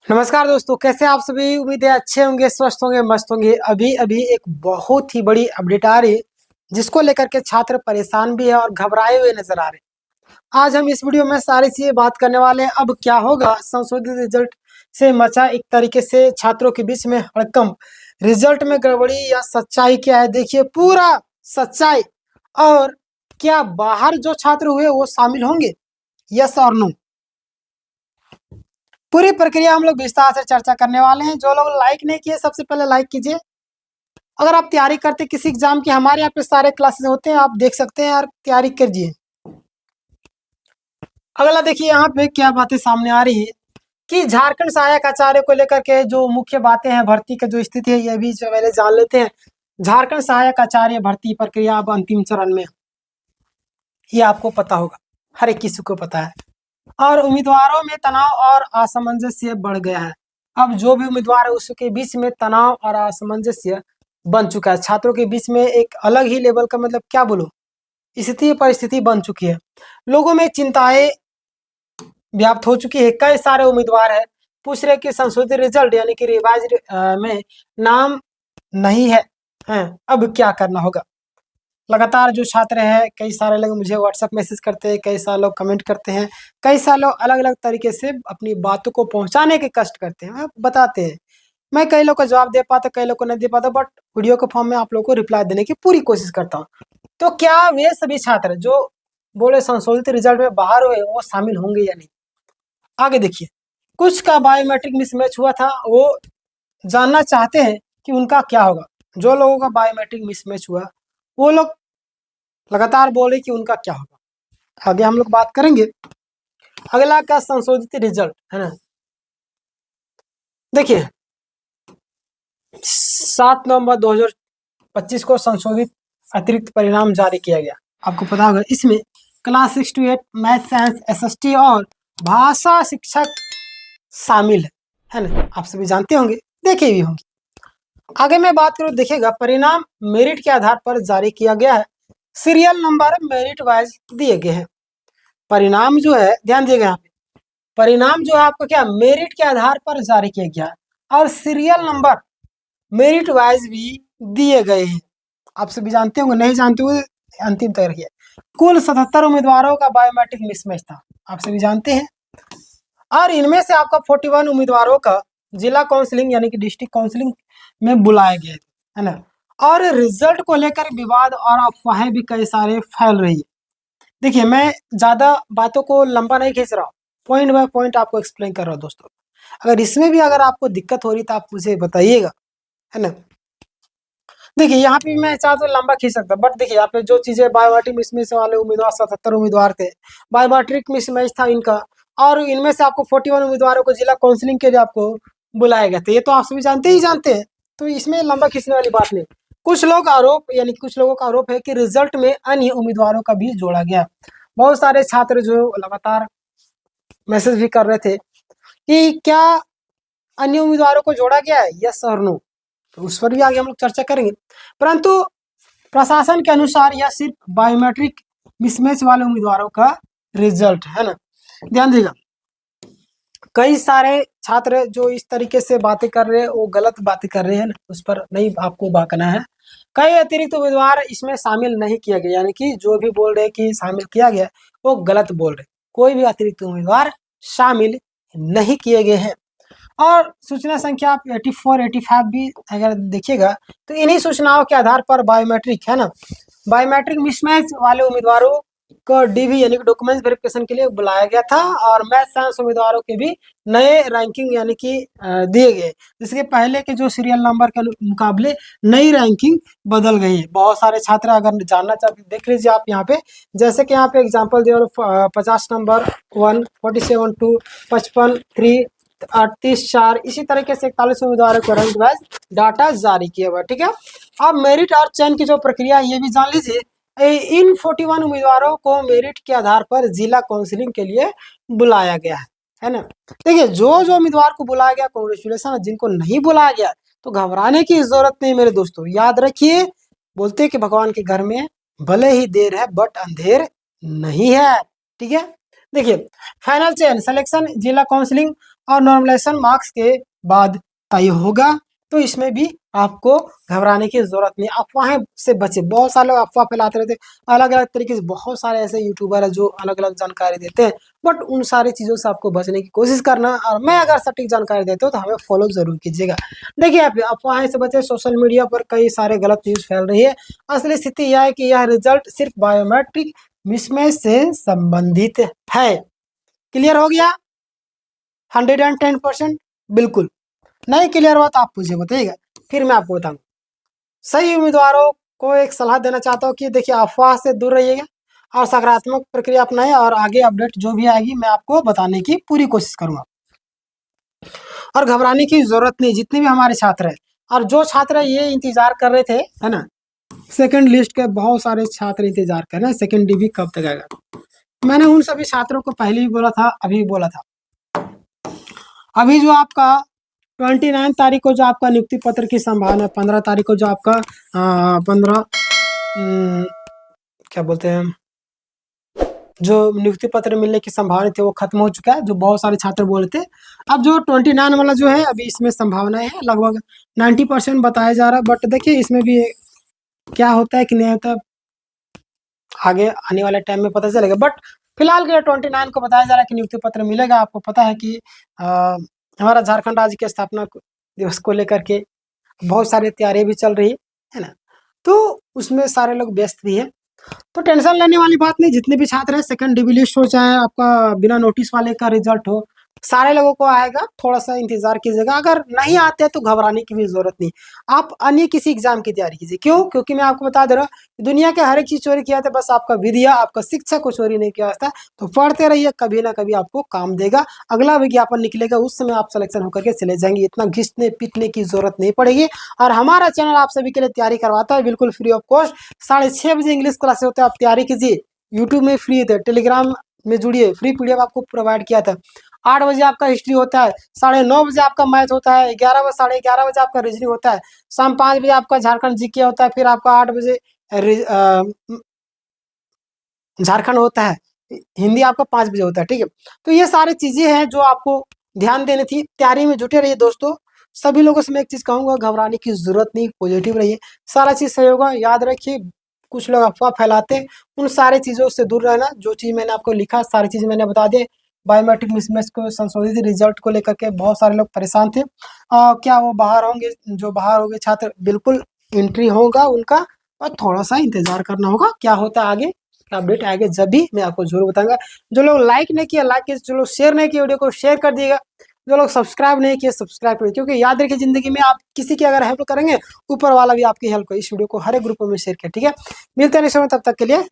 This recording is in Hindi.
नमस्कार दोस्तों, कैसे आप सभी। उम्मीद है अच्छे होंगे, स्वस्थ होंगे, मस्त होंगे। अभी अभी एक बहुत ही बड़ी अपडेट आ रही है जिसको लेकर के छात्र परेशान भी है और घबराए हुए नजर आ रहे हैं। आज हम इस वीडियो में सारी चीजें बात करने वाले हैं। अब क्या होगा, संशोधित रिजल्ट से मचा एक तरीके से छात्रों के बीच में हड़कंप। रिजल्ट में गड़बड़ी या सच्चाई क्या है, देखिए पूरा सच्चाई। और क्या बाहर जो छात्र हुए वो शामिल होंगे, यस और नो। पूरी प्रक्रिया हम लोग विस्तार से चर्चा करने वाले हैं। जो लोग लाइक नहीं किए सबसे पहले लाइक कीजिए। अगर आप तैयारी करते किसी एग्जाम की, हमारे यहाँ पे सारे क्लासेस होते हैं, आप देख सकते हैं यार, तैयारी कीजिए। अगला देखिए यहाँ पे क्या बातें सामने आ रही है कि झारखंड सहायक आचार्य को लेकर के जो मुख्य बातें हैं, भर्ती की जो स्थिति है, ये भी जो पहले जान लेते हैं। झारखंड सहायक आचार्य भर्ती प्रक्रिया अब अंतिम चरण में, ये आपको पता होगा, हर एक किसी को पता है। और उम्मीदवारों में तनाव और असमंजस्य बढ़ गया है। अब जो भी उम्मीदवार है उसके बीच में तनाव और असमंजस्य बन चुका है। छात्रों के बीच में एक अलग ही लेवल का, मतलब क्या बोलो, स्थिति परिस्थिति बन चुकी है। लोगों में चिंताएं व्याप्त हो चुकी है। कई सारे उम्मीदवार है पूछ रहे कि संशोधित रिजल्ट यानी कि रिवाइज में नाम नहीं है, अब क्या करना होगा। लगातार जो छात्र हैं, कई सारे लोग मुझे व्हाट्सएप मैसेज करते हैं, कई सारे लोग कमेंट करते हैं, कई सारे लोग अलग अलग तरीके से अपनी बातों को पहुंचाने के कष्ट करते हैं, बताते हैं। मैं कई लोग को जवाब दे पाता, कई लोग को नहीं दे पाता, बट वीडियो के फॉर्म में आप लोग को रिप्लाई देने की पूरी कोशिश करता हूँ। तो क्या वे सभी छात्र जो बोले संशोधित रिजल्ट में बाहर हुए वो शामिल होंगे या नहीं। आगे देखिए, कुछ का बायोमेट्रिक मिसमैच हुआ था, वो जानना चाहते हैं कि उनका क्या होगा। जो लोगों का बायोमेट्रिक मिसमैच हुआ वो लोग लगातार बोले कि उनका क्या होगा। आगे हम लोग बात करेंगे। अगला का संशोधित रिजल्ट है ना। देखिए 7 नवंबर 2025 को संशोधित अतिरिक्त परिणाम जारी किया गया। आपको पता होगा इसमें class 6 to 8 math science SST और भाषा शिक्षक शामिल है ना। आप सभी जानते होंगे, देखे भी होंगे। आगे मैं बात करूँ, देखिएगा परिणाम मेरिट के आधार पर जारी किया गया है। सीरियल नंबर मेरिट वाइज दिए गए हैं। परिणाम जो है, ध्यान दिएगा यहाँ पे, परिणाम जो है आपको क्या मेरिट के आधार पर जारी किया गया और सीरियल नंबर मेरिट वाइज भी दिए गए हैं। आप सभी जानते होंगे, नहीं जानते हुए अंतिम तक रखिए। कुल 77 उम्मीदवारों का बायोमेट्रिक मिसमैच था, आप सभी जानते हैं। और इनमें से आपका 41 उम्मीदवारों का जिला काउंसलिंग यानी कि डिस्ट्रिक्ट काउंसलिंग में बुलाए गए है ना। और रिजल्ट को लेकर विवाद और अफवाहें भी कई सारे फैल रही है। देखिए मैं ज्यादा बातों को लंबा नहीं खींच रहा हूँ, पॉइंट बाय पॉइंट आपको एक्सप्लेन कर रहा हूँ दोस्तों। अगर इसमें भी अगर आपको दिक्कत हो रही तो आप मुझे बताइएगा, है ना। देखिए यहाँ पे मैं चाहता तो लंबा खींच सकता, बट देखिए यहाँ पे जो चीजें बायोमेट्रिक मिसमैच वाले उम्मीदवार 77 उम्मीदवार थे, बायोमेट्रिक मिसमैच था इनका। और इनमें से आपको 41 उम्मीदवारों को जिला काउंसलिंग के लिए आपको बुलाया गया था, ये तो आप सभी जानते ही जानते हैं। तो इसमें लंबा खींचने वाली बात नहीं। कुछ लोग आरोप यानी कुछ लोगों का आरोप है कि रिजल्ट में अन्य उम्मीदवारों का भी जोड़ा गया। बहुत सारे छात्र जो लगातार मैसेज भी कर रहे थे कि क्या अन्य उम्मीदवारों को जोड़ा गया है, यस और नो। तो उस पर भी आगे हम लोग चर्चा करेंगे। परंतु प्रशासन के अनुसार यह सिर्फ बायोमेट्रिक मिसमैच वाले उम्मीदवारों का रिजल्ट है ना। ध्यान दीजिएगा, कई सारे छात्र जो इस तरीके से बातें कर रहे हैं वो गलत बातें कर रहे हैं ना, उस पर नहीं आपको बाकना है। कई अतिरिक्त उम्मीदवार इसमें शामिल नहीं किया गया, यानी कि जो भी बोल रहे कि शामिल किया गया वो गलत बोल रहे। कोई भी अतिरिक्त उम्मीदवार शामिल नहीं किए गए हैं। और सूचना संख्या 84 85 भी अगर देखिएगा तो इन्हीं सूचनाओं के आधार पर बायोमेट्रिक है ना, बायोमेट्रिक मिसमैच वाले उम्मीदवारों को डीवी यानी कि डॉक्यूमेंट्स वेरिफिकेशन के लिए बुलाया गया था। और मैथ साइंस उम्मीदवारों के भी नए रैंकिंग यानी कि दिए गए, जिसके पहले के जो सीरियल नंबर के मुकाबले नई रैंकिंग बदल गई है। बहुत सारे छात्र अगर जानना चाहते देख लीजिए आप यहाँ पे, जैसे कि यहाँ पे एग्जाम्पल दिया 50 नंबर 1, 47 2, 55 3, 38 4, इसी तरीके से 41 उम्मीदवारों को रैंक वाइज डाटा जारी किया हुआ, ठीक है। अब मेरिट और चयन की जो प्रक्रिया है ये भी जान लीजिए। इन 41 उम्मीदवारों को मेरिट के आधार पर जिला काउंसलिंग के लिए बुलाया गया है ना। देखिए जो जो उम्मीदवार को बुलाया गया कांग्रेचुलेसन, जिनको नहीं बुलाया गया तो घबराने की जरूरत नहीं मेरे दोस्तों। याद रखिए, बोलते कि भगवान के घर में भले ही देर है बट अंधेर नहीं है, ठीक है। देखिए फाइनल चयन सिलेक्शन जिला काउंसलिंग और नॉर्मलाइजेशन मार्क्स के बाद तय होगा। तो इसमें भी आपको घबराने की जरूरत नहीं, अफवाहें से बचे। बहुत सारे लोग अफवाह फैलाते रहते हैं अलग अलग तरीके से, बहुत सारे ऐसे यूट्यूबर है जो अलग अलग जानकारी देते हैं, बट उन सारी चीज़ों से आपको बचने की कोशिश करना। और मैं अगर सटीक जानकारी देता हूँ तो हमें फॉलो जरूर कीजिएगा। देखिए आप अफवाहें से बचे, सोशल मीडिया पर कई सारे गलत न्यूज़ फैल रही है। असली स्थिति यह है कि यह रिजल्ट सिर्फ बायोमेट्रिक मिसमैच से संबंधित है। क्लियर हो गया? 110%। बिल्कुल नहीं क्लियर हुआ तो आप मुझे बताइएगा, फिर मैं आपको बताऊंगा। सही उम्मीदवारों को एक सलाह देना चाहता हूँ कि देखिए अफवाह से दूर रहिएगा और सकारात्मक प्रक्रिया अपनाएं, और आगे अपडेट जो भी आएगी मैं आपको बताने की पूरी कोशिश करूंगा। और घबराने की जरूरत नहीं, जितने भी हमारे छात्र हैं और जो छात्र ये इंतजार कर रहे थे, है ना, सेकंड लिस्ट के बहुत सारे छात्र इंतजार कर रहे हैं सेकंड डिवी कब तक आएगा। मैंने उन सभी छात्रों को पहले भी बोला था, अभी भी बोला था। अभी जो आपका 29 तारीख को जो आपका नियुक्ति पत्र की संभावना है, 15 तारीख को जो आपका 15 क्या बोलते हैं, जो नियुक्ति पत्र मिलने की संभावना थी वो खत्म हो चुका है, जो बहुत सारे छात्र बोल रहे थे। अब जो 29 वाला जो है अभी इसमें संभावनाएं है लगभग 90% बताया जा रहा है, बट देखिए इसमें भी क्या होता है कि नहीं होता आगे आने वाले टाइम में पता चलेगा। बट फिलहाल के लिए 29 को बताया जा रहा है कि नियुक्ति पत्र मिलेगा। आपको पता है कि हमारा झारखंड राज्य के स्थापना दिवस को लेकर के बहुत सारी तैयारियां भी चल रही है ना, तो उसमें सारे लोग व्यस्त भी है। तो टेंशन लेने वाली बात नहीं, जितने भी छात्र हैं सेकंड डिवी लिस्ट हो चाहे आपका बिना नोटिस वाले का रिजल्ट हो, सारे लोगों को आएगा। थोड़ा सा इंतजार कीजिएगा, अगर नहीं आते तो घबराने की भी जरूरत नहीं। आप अन्य किसी एग्जाम की तैयारी कीजिए। क्यों? क्योंकि मैं आपको बता दे रहा हूँ दुनिया के हर एक चीज चोरी किया था, बस आपका विद्या आपका शिक्षा को चोरी नहीं किया था। तो पढ़ते रहिए, कभी ना कभी आपको काम देगा। अगला विज्ञापन निकलेगा उस समय आप सिलेक्शन होकर के चले जाएंगे, इतना घिसने पीटने की जरूरत नहीं पड़ेगी। और हमारा चैनल आप सभी के लिए तैयारी करवाता है बिल्कुल फ्री ऑफ कॉस्ट। 6:30 बजे इंग्लिश क्लास होता है, आप तैयारी कीजिए। यूट्यूब में फ्री थे, टेलीग्राम में जुड़िए, फ्री पीडीएफ आपको प्रोवाइड किया था। 8 बजे आपका हिस्ट्री होता है, 9:30 बजे आपका मैथ होता है, 11 बजे आपका रीजनिंग होता है, शाम 5 बजे आपका झारखंड जीके होता है, फिर आपका 8 बजे झारखंड होता है, हिंदी आपका 5 बजे होता है। ठीक है, तो ये सारी चीजें हैं जो आपको ध्यान देनी थी। तैयारी में जुटे रहिए दोस्तों। सभी लोगों से मैं एक चीज कहूंगा, घबराने की जरूरत नहीं, पॉजिटिव रहिए, सारा चीज सही होगा। याद रखिए कुछ लोग अफवाह फैलाते हैं, उन सारी चीजों से दूर रहना। जो चीज मैंने आपको लिखा सारी चीज मैंने बता दी। बायोमेट्रिक मिसमैच को संशोधित रिजल्ट को लेकर के बहुत सारे लोग परेशान थे। क्या वो बाहर होंगे? जो बाहर होंगे छात्र बिल्कुल एंट्री होगा उनका, और थोड़ा सा इंतजार करना होगा। क्या होता है आगे अपडेट आएगा जब भी मैं आपको जरूर बताऊंगा। जो लोग लाइक नहीं किया लाइक किया, जो लोग शेयर नहीं किए वीडियो को शेयर कर दिएगा, जो लोग सब्सक्राइब नहीं किए सब्सक्राइब करिए। क्योंकि याद रखिए जिंदगी में आप किसी की अगर हेल्प करेंगे ऊपर वाला भी आपकी हेल्प को इस वीडियो को हर एक ग्रुप में शेयर किया। ठीक है, मिलते हैं नेक्स्ट समय, तब तक के लिए